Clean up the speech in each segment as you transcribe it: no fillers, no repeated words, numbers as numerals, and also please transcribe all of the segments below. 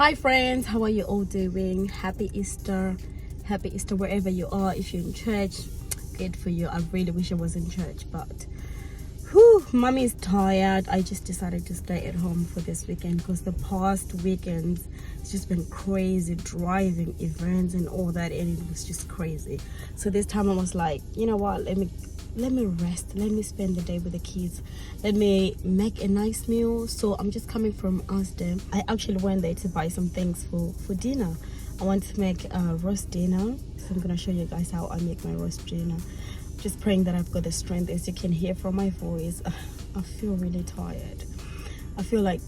Hi friends, how are you all doing? Happy Easter wherever you are. If you're in church, good for you. I really wish I was in church, but mommy is tired. I just decided to stay at home for this weekend because the past weekends it's just been crazy, driving events and all that, and it was just crazy. So this time I was like, you know what, let me rest, let me spend the day with the kids, let me make a nice meal. So I'm just coming from Asda. I actually went there to buy some things for dinner. I want to make a roast dinner, so I'm gonna show you guys how I make my roast dinner. Just praying that I've got the strength. As you can hear from my voice, I feel really tired. I feel like,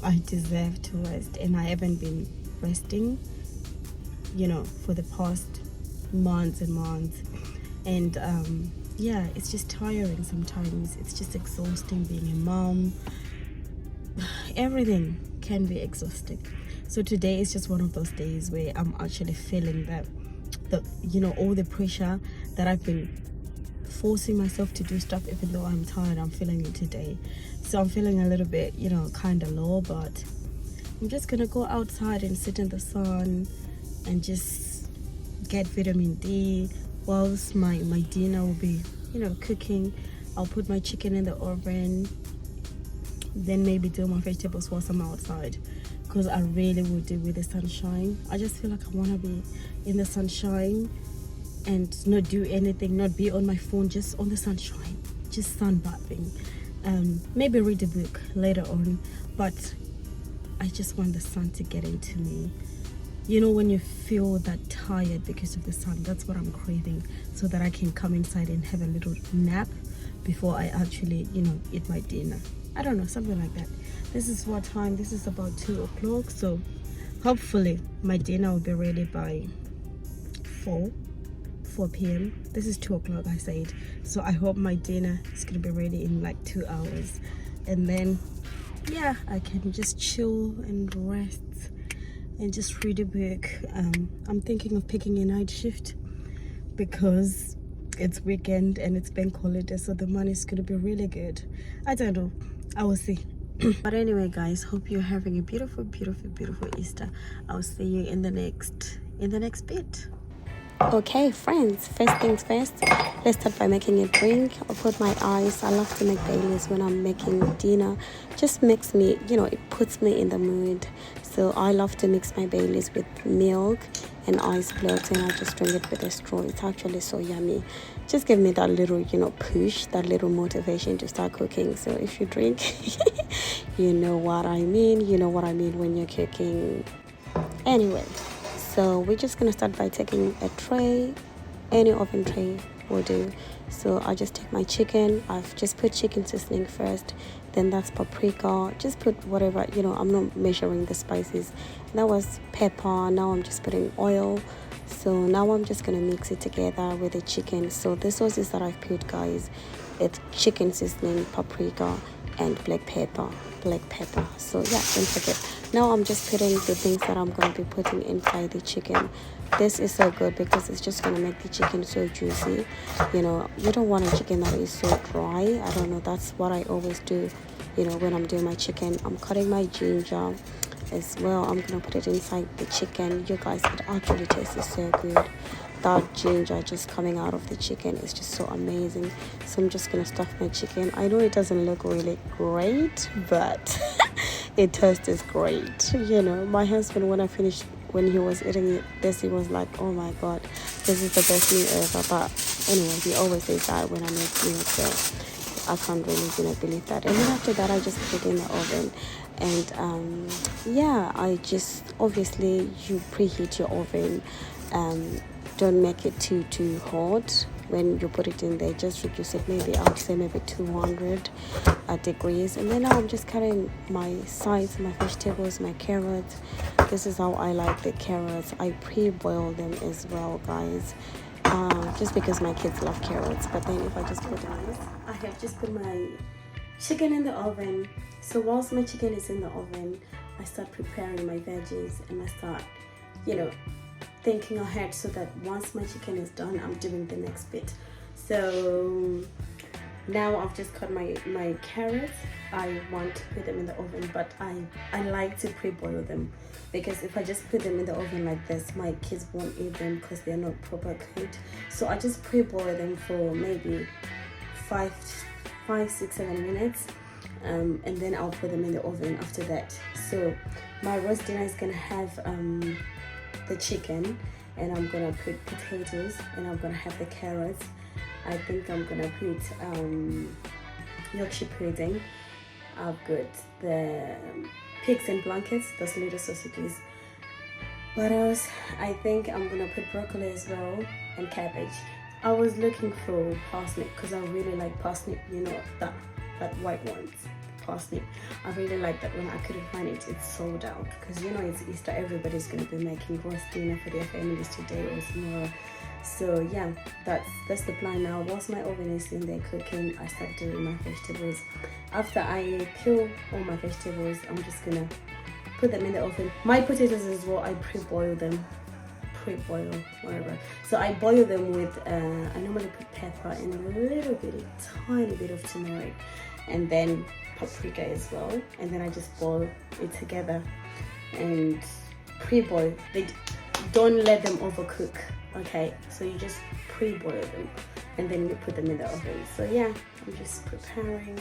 I deserve to rest, and I haven't been resting, for the past months and months. And yeah, it's just tiring sometimes. It's just exhausting being a mom. Everything can be exhausting. So today is just one of those days where I'm actually feeling that all the pressure that I've been forcing myself to do stuff, even though I'm tired, I'm feeling it today. So I'm feeling a little bit, kind of low, but I'm just gonna go outside and sit in the sun and just get vitamin D whilst my dinner will be, cooking. I'll put my chicken in the oven, then maybe do my vegetables whilst I'm outside, because I really would do with the sunshine. I just feel like I want to be in the sunshine and not do anything, not be on my phone, just on the sunshine, just sunbathing. Maybe read a book later on, but I just want the sun to get into me. When you feel that tired because of the sun, that's what I'm craving, so that I can come inside and have a little nap before I actually, eat my dinner. I don't know, something like that. This is what time? This is about 2 o'clock, so hopefully my dinner will be ready by 4 p.m. This is 2 o'clock, I said. So I hope my dinner is gonna be ready in like 2 hours, and then yeah, I can just chill and rest and just read a book. I'm thinking of picking a night shift because it's weekend and it's bank holiday, so the money is gonna be really good. I don't know, I will see. But anyway guys, hope you're having a beautiful Easter. I'll see you in the next bit. Okay friends, first things first, let's start by making a drink. I'll put my ice. I love to make Baileys when I'm making dinner. Just makes me, it puts me in the mood. So I love to mix my Baileys with milk and ice blocks, and I just drink it with a straw. It's actually so yummy. Just give me that little, push, that little motivation to start cooking. So if you drink, you know what I mean. You know what I mean when you're cooking. Anyway, so we're just gonna start by taking a tray, any oven tray will do. So I just take my chicken. I've just put chicken seasoning first, then that's paprika. Just put whatever, I'm not measuring the spices. That was pepper. Now I'm just putting oil. So now I'm just gonna mix it together with the chicken. So the sauces that I've put, guys, it's chicken seasoning, paprika, and black pepper. So yeah, don't forget. Now I'm just putting the things that I'm going to be putting inside the chicken. This is so good because it's just going to make the chicken so juicy. You don't want a chicken that is so dry. I don't know, that's what I always do, when I'm doing my chicken. I'm cutting my ginger as well. I'm going to put it inside the chicken. You guys, it actually tastes so good. That ginger just coming out of the chicken is just so amazing. So I'm just going to stuff my chicken. I know it doesn't look really great, but it tastes great. My husband, when he was eating this, he was like, oh my god, this is the best meal ever. But anyway, he always says that when I make meals, so I can't really believe that. And then after that, I just put it in the oven. And yeah, I just, obviously you preheat your oven. Don't make it too hot when you put it in there. Just reduce it, maybe I would say maybe 200 degrees. And then now I'm just cutting my sides, my vegetables, my carrots. This is how I like the carrots. I pre-boil them as well, guys, just because my kids love carrots. But then if I just put this, I have just put my chicken in the oven. So whilst my chicken is in the oven, I start preparing my veggies, and I start thinking ahead, so that once my chicken is done, I'm doing the next bit. So Now I've just cut my carrots. I want to put them in the oven, but I like to pre-boil them, because if I just put them in the oven like this, my kids won't eat them because they're not proper cooked. So I just pre-boil them for maybe 5, 6, 7 minutes, and then I'll put them in the oven after that. So my roast dinner is gonna have the chicken, and I'm gonna put potatoes, and I'm gonna have the carrots. I think I'm gonna put Yorkshire pudding. I've got the pigs in blankets, those little sausages. What else? I think I'm gonna put broccoli as well, and cabbage. I was looking for parsnip because I really like parsnip, you know, that white ones. Parsnip, I really like that one. I couldn't find it, it's sold out, because you know it's Easter, everybody's going to be making roast dinner for their families today or tomorrow. So yeah, that's the plan now. Whilst my oven is in there cooking, I start doing my vegetables. After I peel all my vegetables, I'm just gonna put them in the oven. My potatoes as well, I pre-boil them, whatever. So I boil them with I normally put pepper and a tiny bit of turmeric, and then paprika as well, and then I just boil it together and pre-boil. They don't let them overcook, okay? So you just pre-boil them and then you put them in the oven. So yeah, I'm just preparing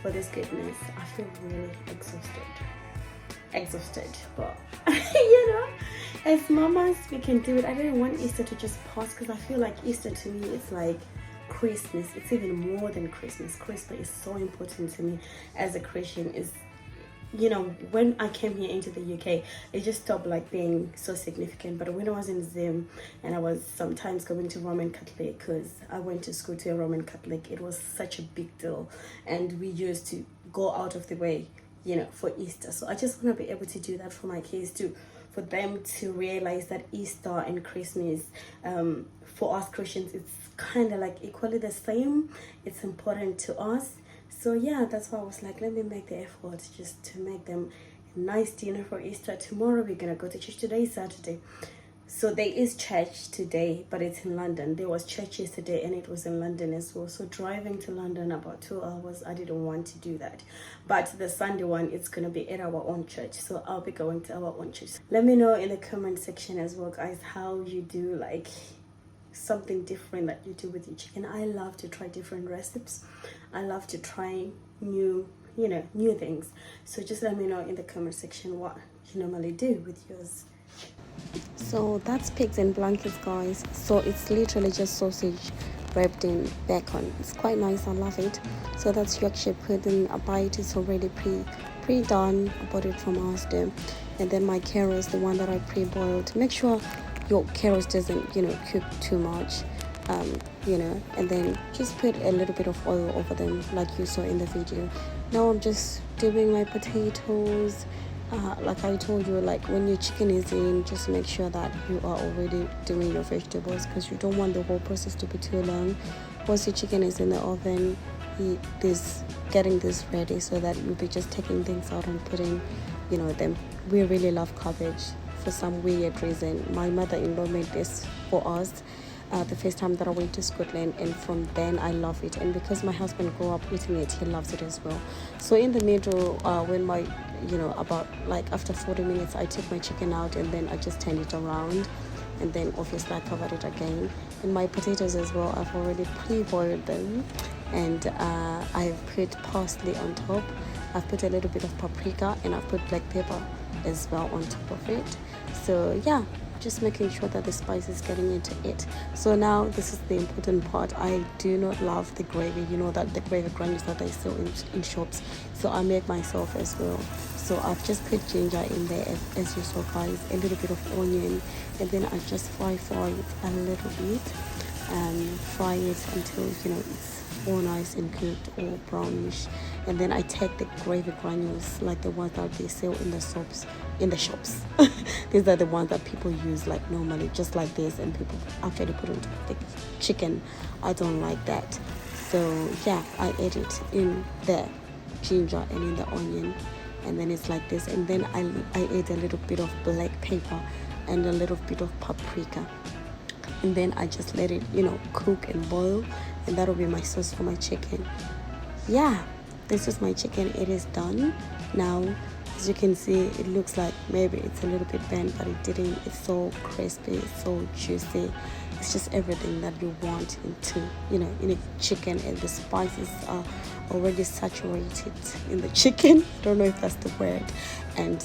for this goodness. I feel really exhausted, but you know, as mamas we can do it. I didn't want Easter to just pass, because I feel like Easter to me it's like Christmas. It's even more than Christmas. Christmas is so important to me as a Christian. Is, you know, when I came here into the UK, it just stopped like being so significant. But when I was in Zim and I was sometimes going to Roman Catholic, because I went to school to a Roman Catholic, it was such a big deal, and we used to go out of the way, you know, for Easter. So I just want to be able to do that for my kids too, for them to realize that Easter and Christmas, for us Christians, it's kind of like equally the same. It's important to us. So yeah, that's why I was like, let me make the effort just to make them a nice dinner for Easter. Tomorrow we're gonna go to church. Today is Saturday, so there is church today, but it's in London. There was church yesterday and it was in London as well. So driving to London about 2 hours, I didn't want to do that. But the Sunday one, it's gonna be at our own church, so I'll be going to our own church. Let me know in the comment section as well, guys, how you do like something different that you do with your chicken. I love to try different recipes. I love to try new things. So just let me know in the comment section what you normally do with yours. So that's pigs in blankets, guys. So it's literally just sausage wrapped in bacon. It's quite nice, I love it. So that's Yorkshire pudding. A bite is already pre-done. I bought it from Asda. And then my carrots, the one that I pre-boiled. Make sure your carrots doesn't, you know, cook too much, you know, and then just put a little bit of oil over them like you saw in the video. Now I'm just doing my potatoes. Like I told you, like when your chicken is in, just make sure that you are already doing your vegetables, because you don't want the whole process to be too long. Once your chicken is in the oven, getting this ready, so that you'll be just taking things out and putting, you know, them. We really love cabbage. For some weird reason, my mother-in-law made this for us the first time that I went to Scotland, and from then I love it. And because my husband grew up eating it, he loves it as well. So in the middle, when my, you know, about like after 40 minutes, I took my chicken out and then I just turned it around, and then obviously I covered it again. And my potatoes as well, I've already pre-boiled them, and I've put parsley on top. I've put a little bit of paprika, and I've put black pepper as well on top of it. So yeah, just making sure that the spice is getting into it. So now this is the important part. I do not love the gravy, you know, that the gravy granules that I sell in shops. So I make myself as well. So I've just put ginger in there as you saw, guys, a little bit of onion, and then I just fry it a little bit, and fry it until, you know, it's all nice and cooked, all brownish. And then I take the gravy granules, like the ones that they sell in the shops. These are the ones that people use like normally, just like this, and people actually put on top of the chicken. I don't like that. So yeah, I add it in the ginger and in the onion, and then it's like this. And then I add a little bit of black pepper and a little bit of paprika, and then I just let it, you know, cook and boil. and that'll be my sauce for my chicken. Yeah, this is my chicken. It is done now. As you can see, it looks like maybe it's a little bit bent, but it didn't. It's so crispy, it's so juicy. It's just everything that you want into, in a chicken, and the spices are already saturated in the chicken. I don't know if that's the word. And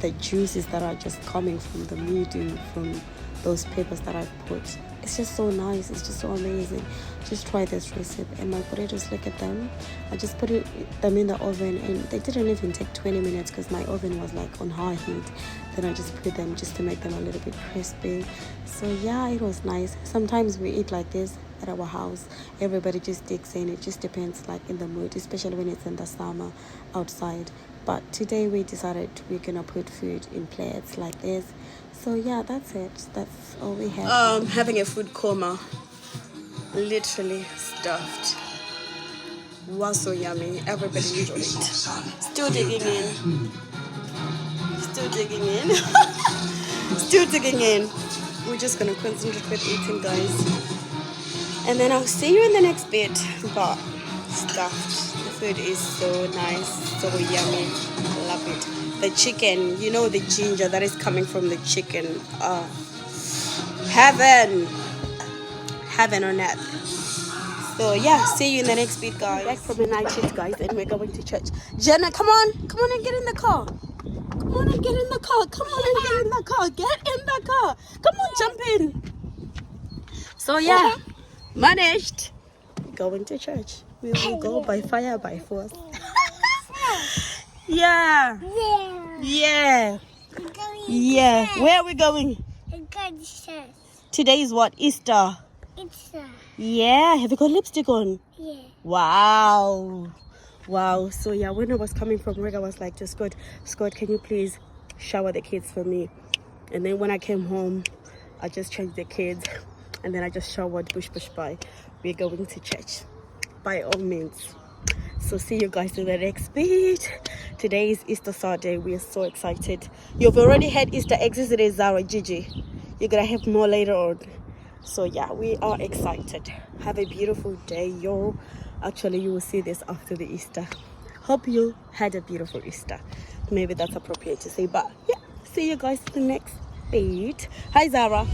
the juices that are just coming from the meat and from those peppers that I've put. It's just so nice. It's just so amazing. Just try this recipe. And my potatoes, look at them. I just put them in the oven, and they didn't even take 20 minutes because my oven was like on high heat. Then I just put them just to make them a little bit crispy. So yeah, it was nice. Sometimes we eat like this at our house. Everybody just digs in. It just depends, like, in the mood, especially when it's in the summer outside. But today we decided we're gonna put food in plates like this. So yeah, that's it. That's all we have. Having a food coma. Literally stuffed. Was so yummy. Everybody enjoyed it. Still digging in. Still digging in. Still digging in. We're just gonna concentrate with eating, guys. And then I'll see you in the next bit. But stuffed. The food is so nice, so yummy. Love it. The chicken, the ginger that is coming from the chicken. Heaven on earth. So yeah, see you in the next bit, guys. Back from the night shift, guys, and we're going to church. Jenna, come on and get in the car. Come on and get in the car. Come on and get in the car. Get in the car. Come on, jump in. So yeah, managed. Going to church. We will go by fire, by force. Yeah. Where are we going? Today is what? Easter. Yeah. Have you got lipstick on? Yeah. Wow. So yeah, when I was coming from work, I was like, just Scott, can you please shower the kids for me? And then when I came home, I just changed the kids, and then I just showered. Push by. We're going to church, by all means. So see you guys in the next bit. Today is Easter Saturday. We are so excited. You've already had Easter eggs today, Zara, Gigi. You're gonna have more later on. So yeah, we are excited. Have a beautiful day, yo. Actually, you will see this after the Easter. Hope you had a beautiful Easter. Maybe that's appropriate to say, but yeah, see you guys in the next bit. Hi, Zara.